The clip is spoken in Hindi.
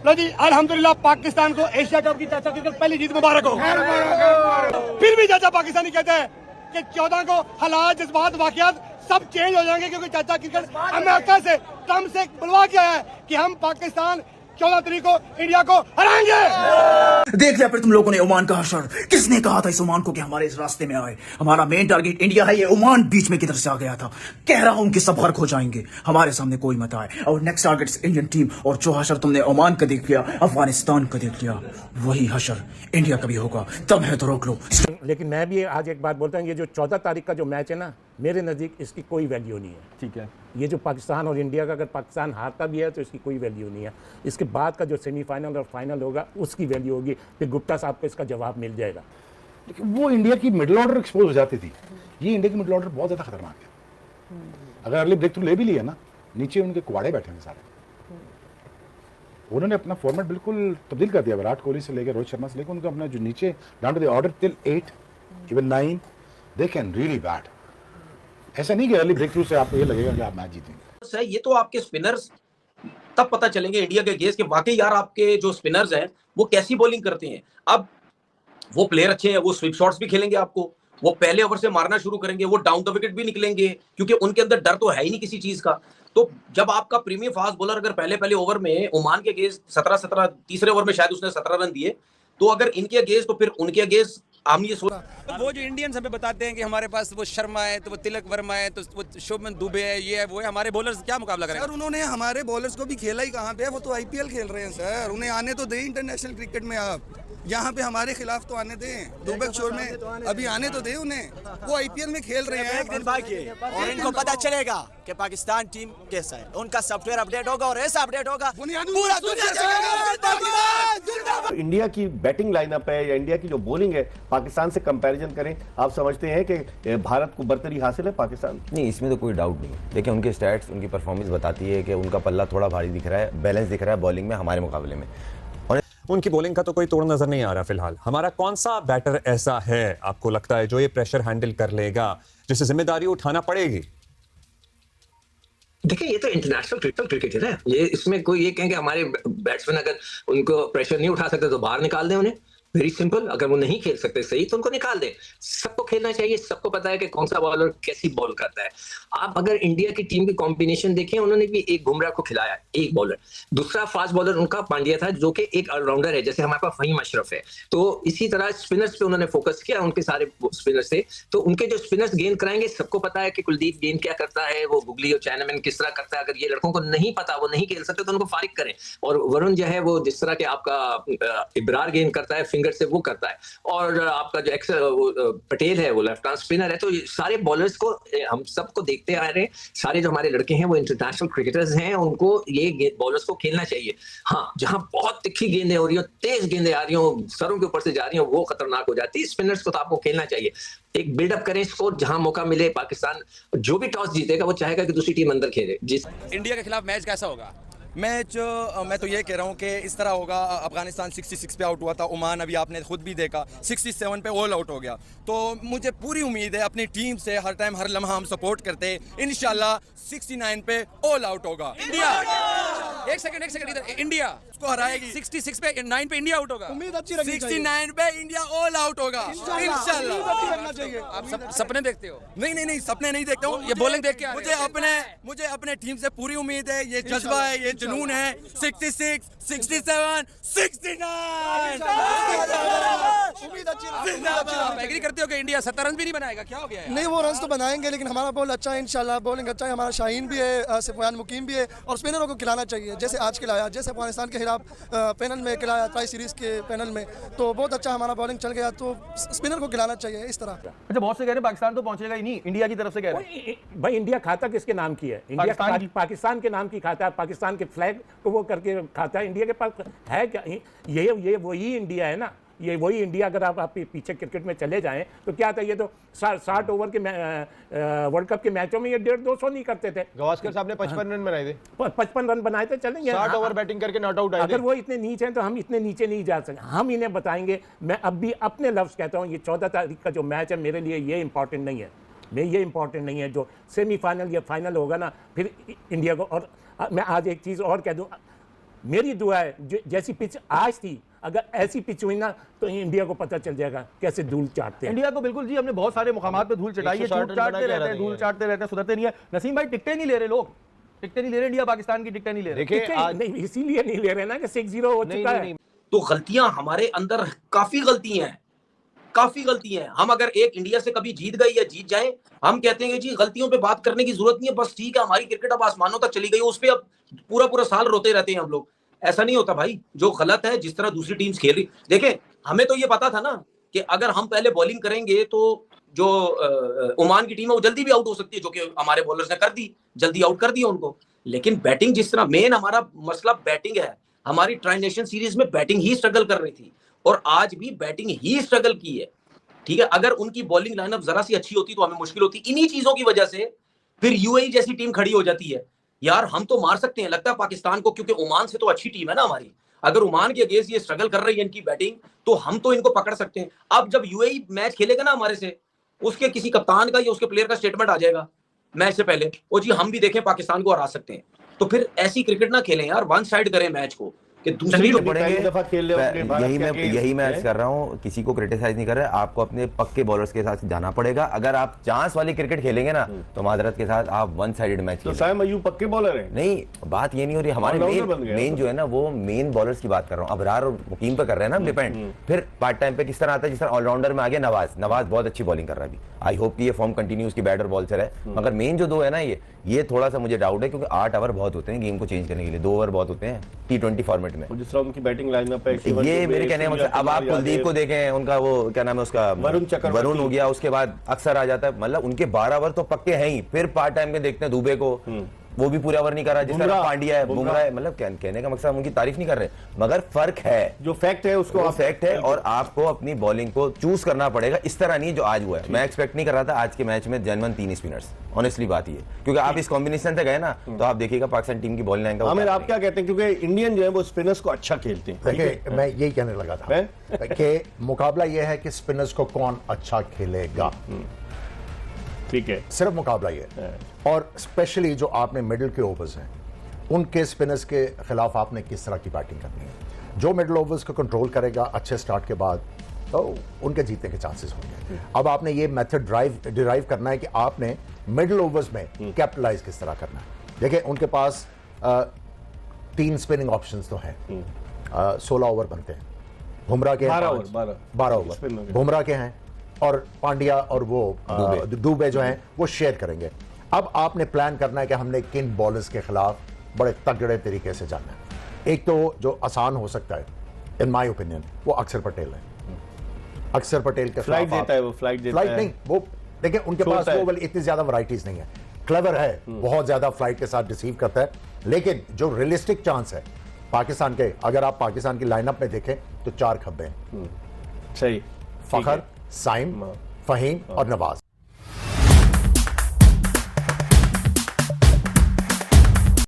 लो जी, अल्हम्दुलिल्लाह पाकिस्तान को एशिया कप की चाचा क्रिकेट पहली जीत मुबारक हो। फिर भी चाचा पाकिस्तानी कहते हैं कि 14 को हालात, जज्बात, वाकयात सब चेंज हो जाएंगे, क्योंकि चाचा क्रिकेट अमेरिका से ट्रम्प से बुलवा के आया है कि हम पाकिस्तान 14 तारीख को इंडिया को हराएंगे। देख लिया फिर तुम लोगों ने ओमान का हशर। किसने कहा था इस ओमान को कि हमारे इस रास्ते में आए? हमारा मेन टारगेट इंडिया है, ये ओमान बीच में किधर से आ गया था? कह रहा हूं कि सब हर्क हो जाएंगे, हमारे सामने कोई मत आए। और नेक्स्ट टारगेट इंडियन टीम। और जो हशर तुमने ओमान का देख लिया, अफगानिस्तान का देख लिया, वही हशर इंडिया का भी होगा। तब है तो रोक लो। लेकिन मैं भी आज एक बात बोलता हूँ, ये जो 14 तारीख का जो मैच है ना, मेरे नज़दीक इसकी कोई वैल्यू नहीं है। ठीक है, ये जो पाकिस्तान और इंडिया का, अगर पाकिस्तान हारता भी है तो इसकी कोई वैल्यू नहीं है। इसके बाद का जो सेमीफाइनल और फाइनल होगा उसकी वैल्यू होगी, फिर गुप्ता साहब को इसका जवाब मिल जाएगा। लेकिन वो इंडिया की मिडिल ऑर्डर एक्सपोज हो जाती थी। ये इंडिया की मिडिल ऑर्डर बहुत ज़्यादा खतरनाक है। अगर अर्ली ब्रेक थ्रू ले भी लिया ना, नीचे उनके कुआड़े बैठे हैं सारे। उन्होंने अपना फॉर्मेट बिल्कुल तब्दील कर दिया। विराट कोहली से लेकर रोहित शर्मा से लेकर उनको अपना जो नीचे down to the order till 8 even 9 they can really bat. ऐसा नहीं कि अर्ली ब्रेक थ्रू से आपको ये लगेगा कि आप मैच जीतेंगे। ये तो आपके स्पिनर्स तब पता चलेंगे इंडिया के अगेंस्ट कि वाकई यार आपके जो स्पिनर्स हैं वो कैसी बॉलिंग करते हैं। अब वो प्लेयर अच्छे हैं, वो स्वीप शॉट्स भी खेलेंगे आपको, वो पहले ओवर से मारना शुरू करेंगे, वो डाउन द विकेट भी निकलेंगे, क्योंकि उनके अंदर डर तो है ही नहीं किसी चीज का। तो जब आपका प्रीमियम फास्ट बॉलर अगर पहले ओवर में ओमान के अगेंस्ट 17 तीसरे ओवर में शायद उसने 17 रन दिए, तो अगर इनके अगेंस्ट तो फिर उनके अगेंस्ट हम ये सोच। वो जो इंडियंस हमें बताते हैं कि हमारे पास वो शर्मा है, तो वो तिलक वर्मा है, तो वो शुभमन दुबे है, ये है वो है, हमारे बॉलर्स क्या मुकाबला करेंगे? सर उन्होंने हमारे बॉलर्स को भी खेला ही कहाँ पे? वो तो आईपीएल खेल रहे हैं सर। उन्हें आने तो दें इंटरनेशनल क्रिकेट में। आप यहाँ पे हमारे खिलाफ तो आने दें, दुबक शोर में अभी आने तो दें उन्हें। वो आईपीएल में खेल रहे हैं। एक दिन बाकी है और इनको पता चलेगा कि पाकिस्तान टीम कैसा है। उनका सॉफ्टवेयर अपडेट होगा और ऐसा अपडेट होगा पूरा दुनिया। इंडिया की बैटिंग लाइनअप है या इंडिया की जो बॉलिंग है, पाकिस्तान से कंपैरिजन करें, आप समझते हैं कि भारत को बर्तरी हासिल है पाकिस्तान? नहीं, इसमें तो कोई डाउट नहीं। देखिए उनके स्टैट्स, उनकी परफॉर्मेंस बताती है कि उनका पल्ला थोड़ा भारी दिख रहा है, बैलेंस दिख रहा है बॉलिंग में हमारे मुकाबले में। और उनकी बॉलिंग का तो कोई तोड़ नजर नहीं आ रहा फिलहाल। हमारा कौन सा बैटर ऐसा है आपको लगता है जो ये प्रेशर हैंडल कर लेगा, जिसे जिम्मेदारी उठाना पड़ेगी? देखिए ये तो इंटरनेशनल क्रिकेट है ना, ये इसमें कोई ये कहें कि हमारे बैट्समैन अगर उनको प्रेशर नहीं उठा सकते तो बाहर निकाल दें उन्हें। वेरी सिंपल, अगर वो नहीं खेल सकते सही तो उनको निकाल दें। सबको खेलना चाहिए, सबको पता है कि कौन सा बॉलर कैसी बॉल करता है। आप अगर इंडिया की टीम की कॉम्बिनेशन देखें, उन्होंने भी एक बुमराह को खिलाया, एक बॉलर, दूसरा फास्ट बॉलर उनका पांड्या था जो कि एक ऑलराउंडर है, जैसे हमारे पास फहीम अशरफ है। तो इसी तरह स्पिनर्स पे उन्होंने फोकस किया, उनके सारे स्पिनर्स थे। तो उनके जो स्पिनर्स गेंद कराएंगे, सबको पता है कि कुलदीप गेंद क्या करता है, वो गुगली और चाइनामैन किस तरह करता है। अगर ये लड़कों को नहीं पता, वो नहीं खेल सकते, तो उनको फारिग करें। और वरुण जो है वो जिस तरह के आपका इब्रार गेंद करता है फिंगर से, वो करता है। और आपका जो पटेल है वो लेफ्ट आर्म स्पिनर है। तो सारे बॉलर्स को हम सबको देखते आ रहे हैं, सारे जो हमारे लड़के हैं वो इंटरनेशनल क्रिकेटर्स हैं, उनको ये बॉलर्स को खेलना चाहिए। हाँ, जहां बहुत तिखी गेंदें हो रही हो, तेज गेंदें आ रही हो, सरों के ऊपर से जा रही हो, वो खतरनाक हो जाती है। स्पिनर्स को तो आपको खेलना चाहिए, एक बिल्डअप करें स्कोर, जहां मौका मिले। पाकिस्तान जो भी टॉस जीतेगा वो चाहेगा कि दूसरी टीम अंदर खेले। जिस इंडिया के खिलाफ मैच कैसा होगा? मैच मैं तो ये कह रहा हूँ कि इस तरह होगा। अफगानिस्तान 66 पे आउट हुआ था, ओमान अभी आपने खुद भी देखा 67 पे ऑल आउट हो गया। तो मुझे पूरी उम्मीद है अपनी टीम से, हर टाइम हर लम्हा हम सपोर्ट करते हैं। इंशाल्लाह 69 पे ऑल आउट होगा इंडिया। एक सेकंड इधर, इंडिया उसको हराएगी। 66 पे 9 पे इंडिया आउट होगा। उम्मीद अच्छी रखनी चाहिए। 69 पे इंडिया ऑल आउट होगा इंशाल्लाह। आप सपने देखते हो? नहीं, सपने नहीं देखता हूँ। ये बॉलिंग देख के मुझे अपने टीम से पूरी उम्मीद है। ये जज्बा है, ये जुनून है। 66, 67, 69 उम्मीद अच्छी आप एग्री करते हो कि इंडिया 70 रन भी नहीं बनाएगा? क्या हो गया है? नहीं, वो रन तो बनाएंगे, लेकिन हमारा बॉल अच्छा है इंशाल्लाह। बॉलिंग अच्छा है, हमारा शाहीन भी है, सिफान मुकीम भी है। और स्पिनरों को खिलाना चाहिए, जैसे आज खिलाया, जैसे अफगानिस्तान के खिलाफ पैनल में खिलाया, ट्राई सीरीज के पैनल में, तो बहुत अच्छा हमारा बॉलिंग चल गया। तो स्पिनर को खिलाना चाहिए इस तरह। अच्छा, बहुत से कह रहे हैं पाकिस्तान तो पहुंचेगा ही नहीं, इंडिया की तरफ से कह रहे हैं। भाई इंडिया खाता किसके नाम की है? इंडिया पाकिस्तान के नाम की खाता है। पाकिस्तान के फ्लैग को वो करके खाता है। इंडिया के पास है क्या? ये वही इंडिया है ना, ये वही इंडिया। अगर आप पीछे क्रिकेट में चले जाएं तो क्या था, ये तो 60 ओवर के वर्ल्ड कप के मैचों में ये 150-200 नहीं करते थे। गवास्कर साहब ने 55 रन बनाए थे। 55 रन बनाए थे, चलेंगे। 60 ओवर बैटिंग करके नॉट आउट आए थे। अगर वो इतने नीचे हैं तो हम इतने नीचे नहीं जा सकते। हम इन्हें बताएंगे। मैं अब भी अपने लफ्ज़ कहता हूँ, ये 14 तारीख का जो मैच है मेरे लिए ये इंपॉर्टेंट नहीं है। ये इंपॉर्टेंट नहीं है। जो सेमीफाइनल या फाइनल होगा ना, फिर इंडिया को। और मैं आज एक चीज़ और कह दूँ, मेरी दुआ है जैसी पिच आज थी, अगर ऐसी पिच हुई ना तो इंडिया को पता चल जाएगा कैसे धूल चाटते हैं। इंडिया को बिल्कुल जी, हमने बहुत सारे मुकामात पे धूल चटाई है, चूट चाटते रहते हैं, धूल चाटते रहते हैं, सुधरते नहीं है। नसीम भाई टिकटें नहीं ले रहे लोग, टिकटें नहीं ले रहे, इंडिया पाकिस्तान की टिकटें नहीं ले रहे। नहीं, इसीलिए नहीं ले रहे ना कि 6-0 हो चुका है। तो गलतियां हमारे अंदर काफी गलतियां हैं। हम अगर एक इंडिया से कभी जीत गए या जीत जाएं, हम कहते हैं कि जी गलतियों पे बात करने की जरूरत नहीं है, बस ठीक है हमारी क्रिकेट अब आसमानों तक चली गई, उस पे अब पूरा साल रोते रहते हैं हम लोग। ऐसा नहीं होता भाई, जो गलत है, जिस तरह दूसरी टीम्स खेल रही, देखें हमें तो ये पता था ना कि अगर हम पहले बॉलिंग करेंगे तो जो ओमान की टीम है वो जल्दी भी आउट हो सकती है, जो कि हमारे बॉलर्स ने कर दी, जल्दी आउट कर दिया उनको। लेकिन बैटिंग, जिस तरह मेन हमारा मसला बैटिंग है, हमारी ट्राई नेशन सीरीज में बैटिंग ही स्ट्रगल कर रही थी और आज भी बैटिंग ही स्ट्रगल की है। ठीक है, अगर उनकी बॉलिंग लाइनअप जरा सी अच्छी होती तो हमें मुश्किल होती। इन्हीं चीजों की वजह से फिर यूएई जैसी टीम खड़ी हो जाती है। यार हम तो मार सकते हैं, लगता है पाकिस्तान को, क्योंकि ओमान से तो अच्छी टीम है ना हमारी। अगर ओमान के अगेंस्ट ये स्ट्रगल कर रही है इनकी बैटिंग, तो हम तो इनको पकड़ सकते हैं। अब जब यूएई मैच खेलेगा ना हमारे से, उसके किसी कप्तान का या उसके प्लेयर का स्टेटमेंट आ जाएगा मैच से पहले, और जी हम भी देखें पाकिस्तान को हरा सकते हैं। तो फिर ऐसी क्रिकेट ना खेलें यार, वन साइड करें मैच को कि दूसरी तो पड़ेंगे। यही मैं अर्ज कर रहा हूँ, किसी को क्रिटिसाइज नहीं कर रहा है, आपको अपने पक्के बॉलर्स के साथ जाना पड़ेगा। अगर आप चांस वाली क्रिकेट खेलेंगे ना तो मादरत के साथ आप वन साइडेड मैच तो साइम अयूब पक्के बॉलर हैं। नहीं, बात ये नहीं हो रही, हमारे मेन जो है ना वो मेन बॉलर्स की बात कर रहा हूँ। अबरार और मुकीम पे कर रहे हैं ना हम डिपेंड। फिर पार्ट टाइम पे किस तरह आता है, जिस तरह ऑलराउंडर में आ गया नवाज बहुत अच्छी बॉलिंग कर रहा है अभी। आई होप कि ये फॉर्म कंटिन्यू, उसकी बैटर बॉलर है। मगर मेन जो दो है ना ये थोड़ा सा मुझे डाउट है, क्योंकि 8 ओवर बहुत होते हैं गेम को चेंज करने के लिए, 2 ओवर बहुत होते हैं T20 फॉर्मेट में। जिस तरह उनकी बैटिंग लाइनअप है, ये मेरे कहने का मतलब, अब आप कुलदीप को देखें, उनका वो क्या नाम है उसका, वरुण हो गया, उसके बाद अक्सर आ जाता है, मतलब उनके 12 ओवर तो पक्के हैं ही। फिर पार्ट टाइम में देखते हैं दुबे को, वो भी पूरा ओवर नहीं कर रहा, जिस तरह पांड्या है, बुमराह है। मतलब कहने का मकसद हम उनकी तारीफ नहीं कर रहे, मगर फर्क है, जो फैक्ट है उसको फैक्ट है, और आपको अपनी बॉलिंग को चूज करना पड़ेगा। इस तरह नहीं जो आज हुआ है। मैं एक्सपेक्ट नहीं कर रहा था आज के मैच में जेन्युइन 3 स्पिनर्स, ऑनेस्टली बात ये, क्योंकि आप इस कॉम्बिनेशन से गए ना तो आप देखिएगा पाकिस्तान टीम की बॉलिंग लाइन का। आमिर आप क्या कहते हैं, क्योंकि इंडियन जो है वो स्पिनर्स को अच्छा खेलते हैं। देखिए मैं यही कहने लगा था कि मुकाबला यह है कि स्पिनर्स को कौन अच्छा खेलेगा, ठीक है, सिर्फ मुकाबला ये है। और स्पेशली जो आपने मिडिल के ओवर्स हैं उनके स्पिनर्स के खिलाफ आपने किस तरह की बैटिंग करनी है। जो मिडिल ओवर्स को कंट्रोल करेगा अच्छे स्टार्ट के बाद, तो उनके जीतने के चांसेस होंगे। अब आपने ये मेथड डिराइव करना है कि आपने मिडिल ओवर्स में कैपिटलाइज किस तरह करना है। देखिए उनके पास 3 स्पिनिंग ऑप्शंस तो हैं, 16 ओवर बनते हैं। बुमराह के 12 ओवर बुमराह के हैं, और पांड्या और वो दुबे जो हैं वो शेयर करेंगे। अब आपने प्लान करना है कि हमने किन बॉलर्स के खिलाफ बड़े तगड़े तरीके से जाना है। एक तो जो आसान हो सकता है इन माय ओपिनियन वो अक्षर पटेल है। अक्षर पटेल के फ्लाइट देता है, वो फ्लाइट नहीं, वो देखिए उनके पास वो इतनी ज्यादा वैरायटीज नहीं है। क्लेवर है, बहुत ज्यादा फ्लाइट के साथ रिसीव करता है, लेकिन जो रियलिस्टिक चांस है पाकिस्तान के, अगर आप पाकिस्तान की लाइनअप में देखें तो 4 खब्बे हैं। सही, फखर, साइम, फहीम और नवाज।